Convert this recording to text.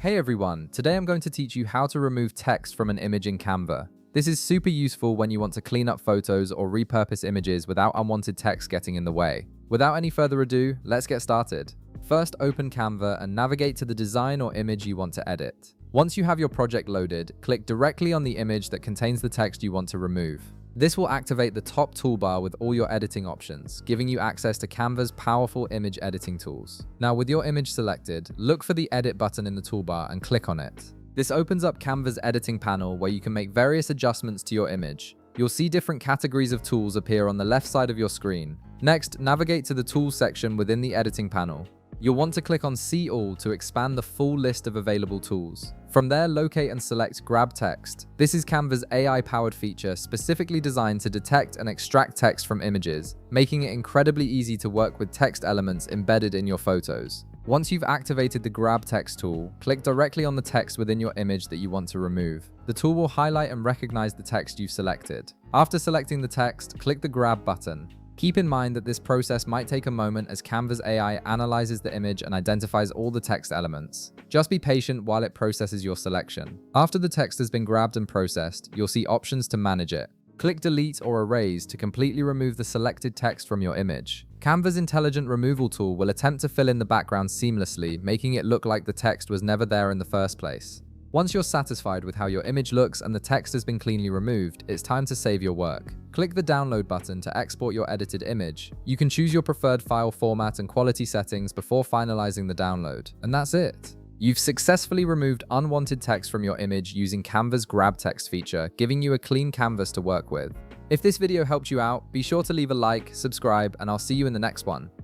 Hey everyone, today I'm going to teach you how to remove text from an image in Canva. This is super useful when you want to clean up photos or repurpose images without unwanted text getting in the way. Without any further ado, let's get started. First, open Canva and navigate to the design or image you want to edit. Once you have your project loaded, click directly on the image that contains the text you want to remove. This will activate the top toolbar with all your editing options, giving you access to Canva's powerful image editing tools. Now, with your image selected, look for the Edit button in the toolbar and click on it. This opens up Canva's editing panel where you can make various adjustments to your image. You'll see different categories of tools appear on the left side of your screen. Next, navigate to the Tools section within the editing panel. You'll want to click on See All to expand the full list of available tools. From there, locate and select Grab Text. This is Canva's AI-powered feature specifically designed to detect and extract text from images, making it incredibly easy to work with text elements embedded in your photos. Once you've activated the Grab Text tool, click directly on the text within your image that you want to remove. The tool will highlight and recognize the text you've selected. After selecting the text, click the Grab button. Keep in mind that this process might take a moment as Canva's AI analyzes the image and identifies all the text elements. Just be patient while it processes your selection. After the text has been grabbed and processed, you'll see options to manage it. Click Delete or Erase to completely remove the selected text from your image. Canva's intelligent removal tool will attempt to fill in the background seamlessly, making it look like the text was never there in the first place. Once you're satisfied with how your image looks and the text has been cleanly removed, it's time to save your work. Click the Download button to export your edited image. You can choose your preferred file format and quality settings before finalizing the download. And that's it. You've successfully removed unwanted text from your image using Canva's Grab Text feature, giving you a clean canvas to work with. If this video helped you out, be sure to leave a like, subscribe, and I'll see you in the next one.